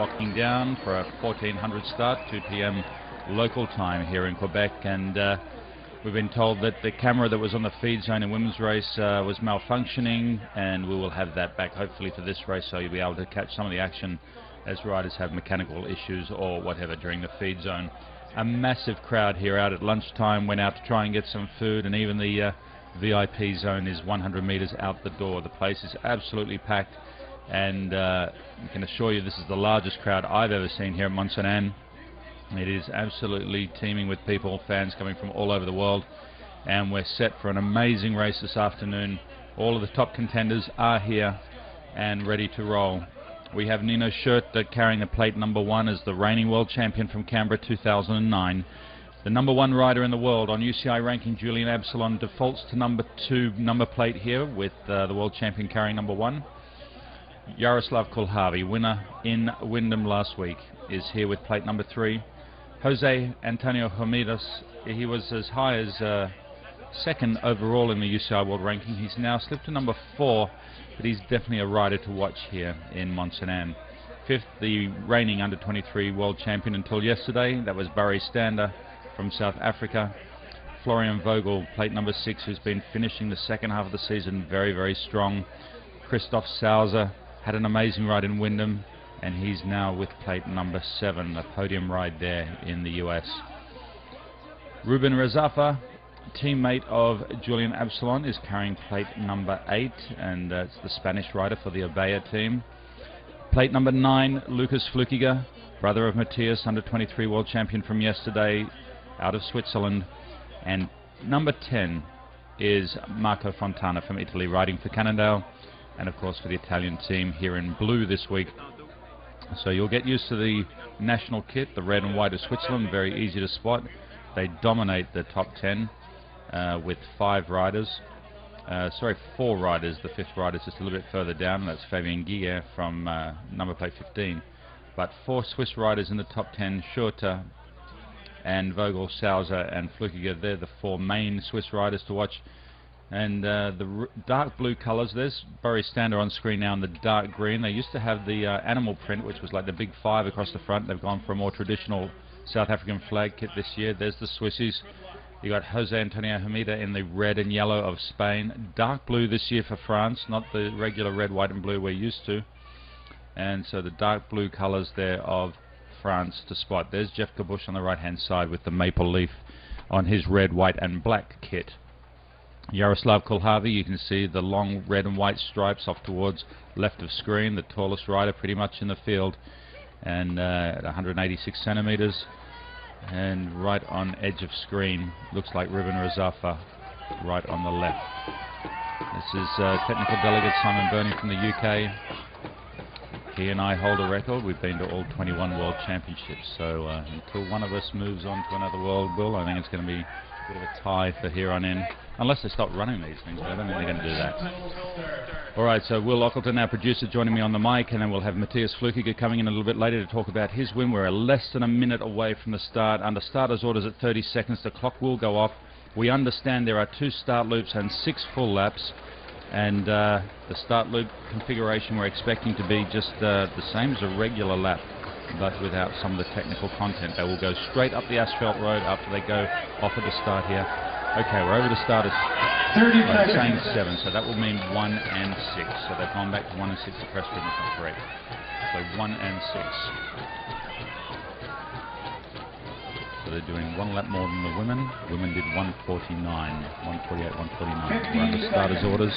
Locking down for a 1400 start, 2 p.m. local time here in Quebec, and we've been told that the camera that was on the feed zone in women's race was malfunctioning, and we will have that back hopefully for this race, so you'll be able to catch some of the action as riders have mechanical issues or whatever during the feed zone. A massive crowd here out at lunchtime, went out to try and get some food, and even the VIP zone is 100 meters out the door. The place is absolutely packed, and I can assure you this is the largest crowd I've ever seen here at Mont-Sainte-Anne. It is absolutely teeming with people, fans coming from all over the world, and we're set for an amazing race this afternoon. All of the top contenders are here and ready to roll. We have Nino Schurter carrying the plate number 1 as the reigning world champion from Canberra 2009. The number 1 rider in the world on UCI ranking, Julien Absalon, defaults to number 2 number plate here with the world champion carrying number 1. Yaroslav Kulhavy, winner in Wyndham last week, is here with plate number 3. Jose Antonio Hermidas, he was as high as 2nd overall in the UCI world ranking. He's now slipped to number 4, but he's definitely a rider to watch here in Mont-Sainte-Anne. 5th, the reigning under 23 world champion until yesterday, that was Barry Stander from South Africa. Florian Vogel, plate number 6, who's been finishing the second half of the season very, very strong. Christoph Sauser had an amazing ride in Wyndham, and he's now with plate number 7, a podium ride there in the US. Ruben Razafa, teammate of Julien Absalon, is carrying plate number 8, and it's the Spanish rider for the Abea team. Plate number 9, Lucas Flukiger, brother of Matthias, under 23 world champion from yesterday, out of Switzerland. And number 10 is Marco Fontana from Italy, riding for Cannondale, and of course for the Italian team here in blue this week. So you'll get used to the national kit, the red and white of Switzerland, very easy to spot. They dominate the top 10 with 4 riders. The 5th rider is just a little bit further down, and that's Fabien Guillet from number plate 15. But 4 Swiss riders in the top 10, Schurter and Vogel, Sauser and Flukiger. They're the 4 main Swiss riders to watch. And the dark blue colours, there's Barry Stander on screen now in the dark green. They used to have the animal print, which was like the big 5 across the front. They've gone for a more traditional South African flag kit this year. There's the Swissies. You got Jose Antonio Hermida in the red and yellow of Spain. Dark blue this year for France, not the regular red, white and blue we're used to. And so the dark blue colours there of France to spot. There's Jeff Kabush on the right hand side with the maple leaf on his red, white and black kit. Yaroslav Kulhavy, you can see the long red and white stripes off towards left of screen, the tallest rider pretty much in the field, and at 186 centimeters, and right on edge of screen looks like Ruben Razafa right on the left. This is technical delegate Simon Burney from the UK. He and I hold a record. We've been to all 21 world championships, so until one of us moves on to another world, Bill, I think it's going to be a bit of a tie for here on in, unless they stop running these things, but I don't think they're going to do that. Alright, so Will Ockleton, our producer, joining me on the mic, and then we'll have Matthias Flukiger coming in a little bit later to talk about his win. We're less than a minute away from the start. Under starter's orders at 30 seconds, the clock will go off. We understand there are 2 start loops and 6 full laps, and the start loop configuration we're expecting to be just the same as a regular lap, but without some of the technical content. They will go straight up the asphalt road after they go off at the start here. Okay, we're over to starters. 30 I'm saying seconds. 7, so that will mean 1 and 6. So they've gone back to 1 and 6. The press room is not correct. So 1 and 6. So they're doing 1 lap more than the women. Women did 149, 148, 149. We're under starters' orders.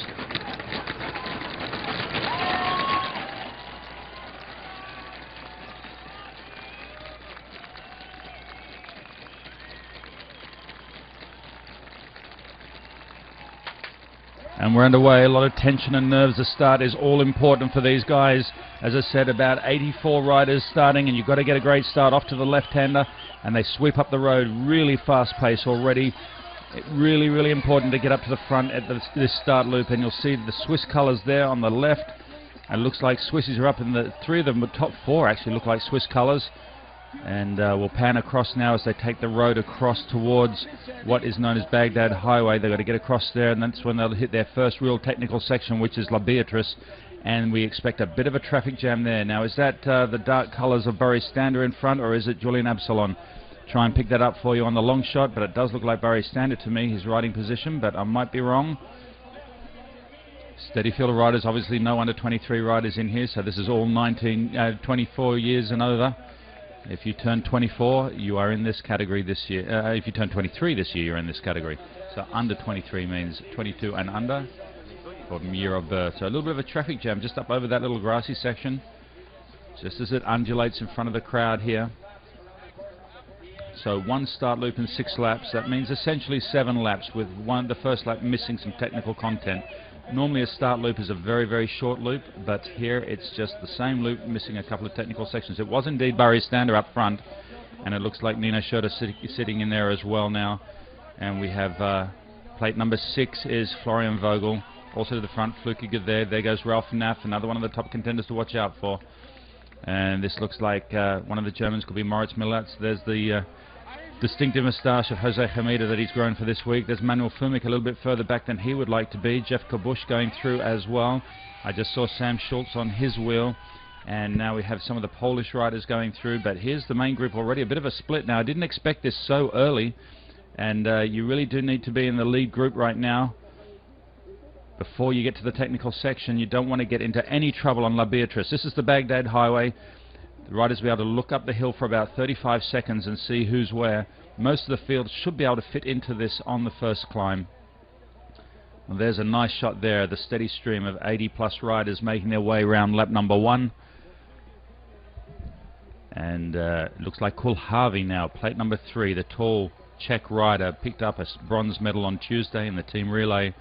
And we're underway. A lot of tension and nerves. The start is all important for these guys. As I said, about 84 riders starting, and you've got to get a great start off to the left-hander, and they sweep up the road really fast pace already. Really, really important to get up to the front at this start loop, and you'll see the Swiss colours there on the left. It looks like Swissies are up in the 3 of them, the top 4 actually look like Swiss colours. And we'll pan across now as they take the road across towards what is known as Baghdad Highway. They've got to get across there, and that's when they'll hit their first real technical section, which is La Beatrice. and we expect a bit of a traffic jam there. Now, is that the dark colours of Barry Stander in front, or is it Julian Absalon? Try and pick that up for you on the long shot, but it does look like Barry Stander to me, his riding position, but I might be wrong. Steady field of riders, obviously no under 23 riders in here, so this is all 24 years and over. If you turn 24, you are in this category this year. If you turn 23 this year, you're in this category. So under 23 means 22 and under from year of birth. So a little bit of a traffic jam just up over that little grassy section, just as it undulates in front of the crowd here. So one start loop and 6 laps. That means essentially 7 laps, with the first lap missing some technical content. Normally a start loop is a very, very short loop, but here it's just the same loop missing a couple of technical sections. It was indeed Barry Stander up front, and it looks like Nino Schurter sitting in there as well now. And we have plate number 6 is Florian Vogel, also to the front, Flukiger there. There goes Ralph Naff, another one of the top contenders to watch out for. And this looks like one of the Germans could be Moritz Millatz. There's the distinctive moustache of Jose Hamida that he's grown for this week. There's Manuel Fumik a little bit further back than he would like to be. Jeff Kabush going through as well. I just saw Sam Schultz on his wheel, and now we have some of the Polish riders going through, but here's the main group already. A bit of a split now. I didn't expect this so early, and you really do need to be in the lead group right now before you get to the technical section. You don't want to get into any trouble on La Beatrice. This is the Baghdad Highway. The riders will be able to look up the hill for about 35 seconds and see who's where. Most of the field should be able to fit into this on the first climb. Well, there's a nice shot there, the steady stream of 80 plus riders making their way around lap number 1. And it looks like Kulhavi now, plate number 3, the tall Czech rider, picked up a bronze medal on Tuesday in the team relay.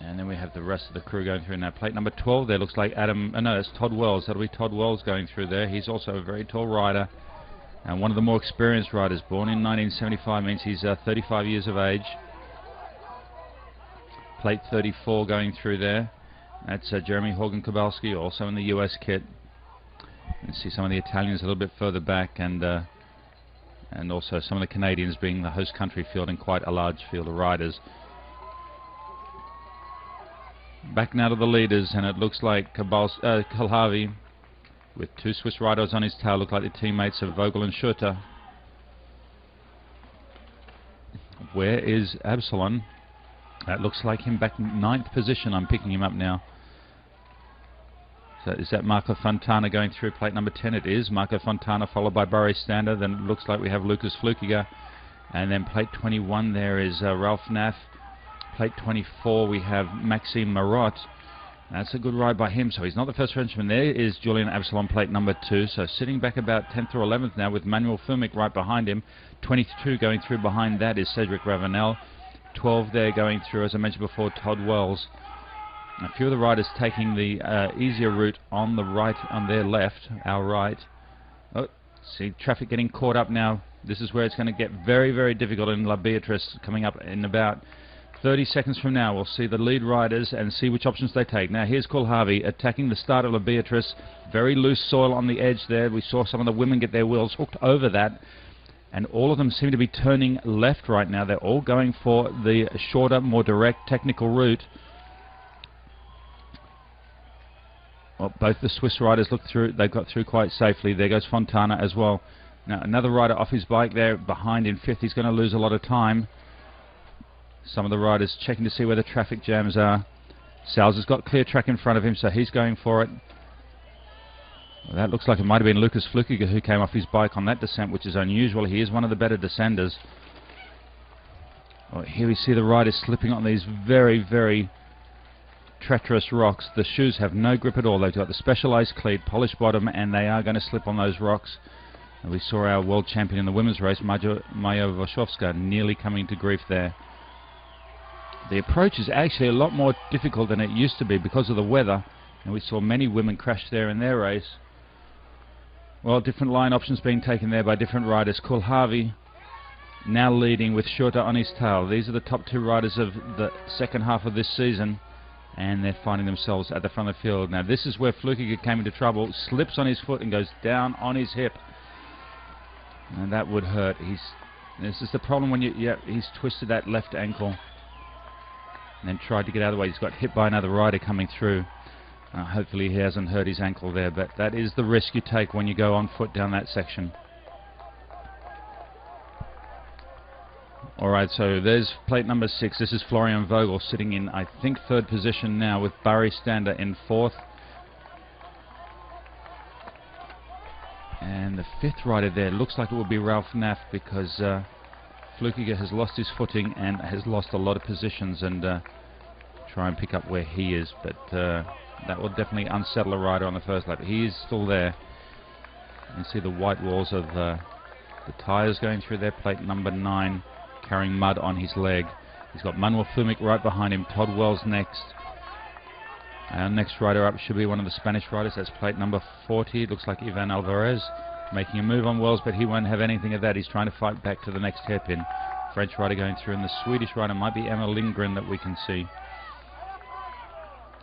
And then we have the rest of the crew going through now. Plate number 12 there looks like no, it's Todd Wells. That'll be Todd Wells going through there. He's also a very tall rider and one of the more experienced riders. Born in 1975 means he's 35 years of age. Plate 34 going through there. That's Jeremy Horgan-Kowalski, also in the US kit. You can see some of the Italians a little bit further back, and also some of the Canadians being the host country fielding quite a large field of riders. Back now to the leaders, and it looks like Kulhavi with 2 Swiss riders on his tail, look like the teammates of Vogel and Schurter. Where is Absalon? That looks like him back in 9th position. I'm picking him up now. So is that Marco Fontana going through plate number 10? It is. Marco Fontana followed by Barry Stander. Then it looks like we have Lucas Flukiger. And then plate 21 there is Ralph Naff. Plate 24 we have Maxime Marot. That's a good ride by him, so he's not the first Frenchman. There is Julian Absalon, plate number 2, so sitting back about 10th or 11th now with Manuel Fumik right behind him. 22 going through behind that is Cedric Ravenel. 12 there going through, as I mentioned before, Todd Wells. A few of the riders taking the easier route on the right, on their left, our right. Oh, see traffic getting caught up now. This is where it's going to get very, very difficult in La Beatrice. Coming up in about 30 seconds from now, we'll see the lead riders and see which options they take. Now here's Kulhavi attacking the start of La Beatrice. Very loose soil on the edge there. We saw some of the women get their wheels hooked over that, and all of them seem to be turning left right now. They're all going for the shorter, more direct technical route. Well, both the Swiss riders look through. They got through quite safely. There goes Fontana as well. Now another rider off his bike there behind in 5th. He's going to lose a lot of time. Some of the riders checking to see where the traffic jams are. Sals has got clear track in front of him, so he's going for it. Well, that looks like it might have been Lucas Flukiger who came off his bike on that descent, which is unusual. He is one of the better descenders. Well, here we see the riders slipping on these very, very treacherous rocks. The shoes have no grip at all. They've got the specialized cleat, polished bottom, and they are going to slip on those rocks. And we saw our world champion in the women's race, Maja Waszowska, nearly coming to grief there. The approach is actually a lot more difficult than it used to be because of the weather, and we saw many women crash there in their race. Well, different line options being taken there by different riders. Kulhavi now leading with Schurter on his tail. These are the top 2 riders of the second half of this season, and they're finding themselves at the front of the field. Now this is where Flukiger came into trouble, slips on his foot and goes down on his hip, and that would hurt. This is the problem when he's twisted that left ankle. and then tried to get out of the way. He's got hit by another rider coming through. Hopefully he hasn't hurt his ankle there, but that is the risk you take when you go on foot down that section. Alright, so there's plate number 6. This is Florian Vogel sitting in, I think, 3rd position now, with Barry Stander in 4th. And the 5th rider there looks like it will be Ralph Naff, because Flukiger has lost his footing and has lost a lot of positions, and try and pick up where he is, but that will definitely unsettle a rider on the first lap. He is still there. You can see the white walls of the tyres going through there. Plate number 9, carrying mud on his leg. He's got Manuel Fumik right behind him. Todd Wells next. Our next rider up should be one of the Spanish riders. That's plate number 40. It looks like Ivan Alvarez making a move on Wells, but he won't have anything of that. He's trying to fight back to the next hairpin. French rider going through, and the Swedish rider might be Emma Lindgren that we can see.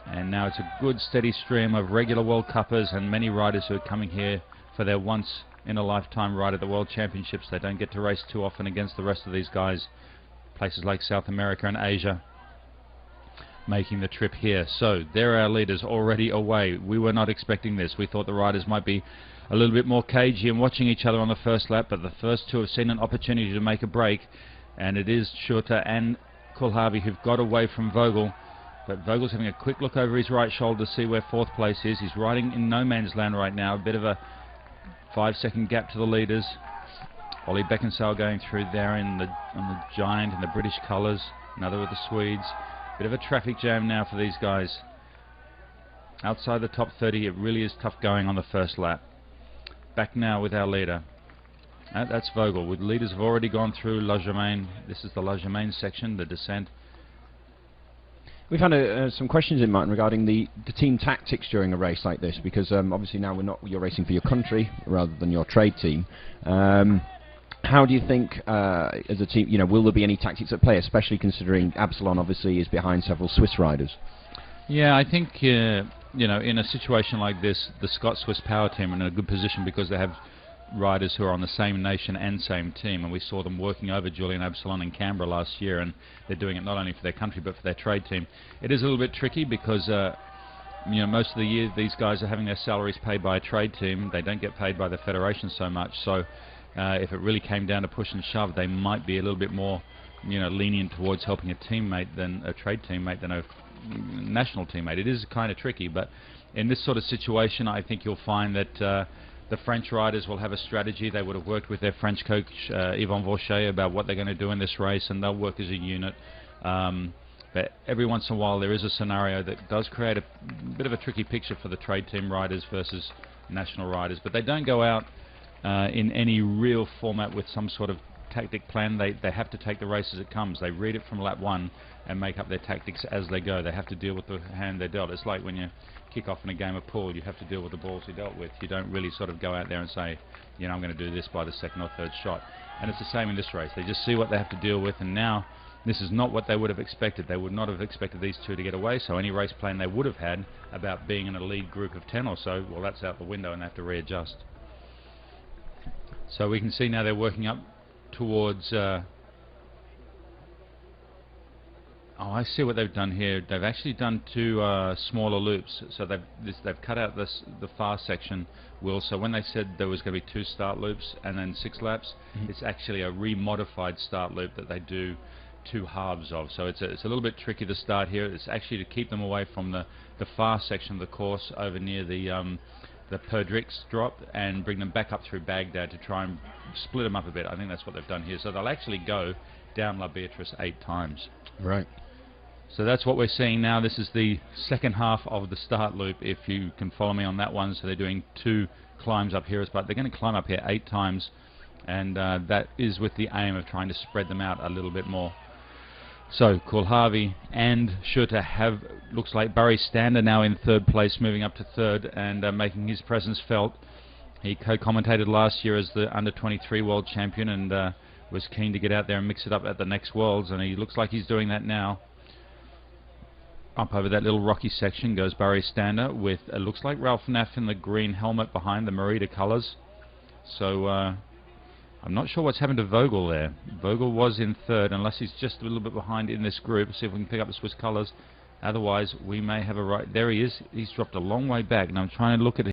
And now it's a good steady stream of regular World Cuppers and many riders who are coming here for their once-in-a-lifetime ride at the World Championships. They don't get to race too often against the rest of these guys. Places like South America and Asia making the trip here. So there are our leaders already away. We were not expecting this. We thought the riders might be a little bit more cagey and watching each other on the first lap, but the first two have seen an opportunity to make a break, and it is Schurter and Kohlhavi who've got away from Vogel. But Vogel's having a quick look over his right shoulder to see where 4th place is. He's riding in no man's land right now. A bit of a 5-second gap to the leaders. Ollie Beckinsale going through there on the Giant in the British colours. Another with the Swedes. Bit of a traffic jam now for these guys. Outside the top 30, it really is tough going on the first lap. Back now with our leader. That's Vogel. With leaders have already gone through La Germaine. This is the La Germaine section, the descent. We've had some questions in, Martin, regarding the team tactics during a race like this, because obviously now you're racing for your country rather than your trade team. How do you think, as a team, will there be any tactics at play, especially considering Absalon obviously is behind several Swiss riders? Yeah, I think in a situation like this, the Scott-Swiss power team are in a good position because they have riders who are on the same nation and same team, and we saw them working over Julian Absalon in Canberra last year, and they're doing it not only for their country but for their trade team. It is a little bit tricky because most of the year these guys are having their salaries paid by a trade team. They don't get paid by the federation so much, so if it really came down to push and shove, they might be a little bit more lenient towards helping a teammate than a trade teammate than a national teammate. It is kind of tricky, but in this sort of situation I think you'll find that the French riders will have a strategy. They would have worked with their French coach, Yvon Vaucher, about what they're going to do in this race, and they'll work as a unit. But every once in a while there is a scenario that does create a bit of a tricky picture for the trade team riders versus national riders. But they don't go out in any real format with some sort of tactic plan. They have to take the race as it comes. They read it from lap 1 and make up their tactics as they go. They have to deal with the hand they're dealt. It's like when you kick off in a game of pool, you have to deal with the balls you dealt with. You don't really sort of go out there and say, I'm going to do this by the 2nd or 3rd shot. And it's the same in this race. They just see what they have to deal with, and now this is not what they would have expected. They would not have expected these two to get away, so any race plan they would have had about being in a lead group of 10 or so, well, that's out the window and they have to readjust. So we can see now they're working up towards I see what they've done here. They've actually done 2 smaller loops. So they've cut out the far section, Will. So when they said there was going to be 2 start loops and then 6 laps, it's actually a remodified start loop that they do 2 halves of. So it's a little bit tricky to start here. It's actually to keep them away from the far section of the course over near the Perdrix drop, and bring them back up through Baghdad to try and split them up a bit. I think that's what they've done here. So they'll actually go down La Beatrice 8 times. Right. So that's what we're seeing now. This is the second half of the start loop, if you can follow me on that one. So they're doing 2 climbs up here, but they're going to climb up here 8 times, and that is with the aim of trying to spread them out a little bit more. So Kohlhavi and Schurter have, looks like Barry Stander now in 3rd place, moving up to 3rd and making his presence felt. He co-commentated last year as the under-23 world champion, and was keen to get out there and mix it up at the next Worlds, and he looks like he's doing that now. Up over that little rocky section goes Barry Stander with, looks like Ralph Naff in the green helmet behind the Merida colours. So I'm not sure what's happened to Vogel there. Vogel was in third, unless he's just a little bit behind in this group. See if we can pick up the Swiss colours. Otherwise, we may have a right. There he is. He's dropped a long way back, and I'm trying to look at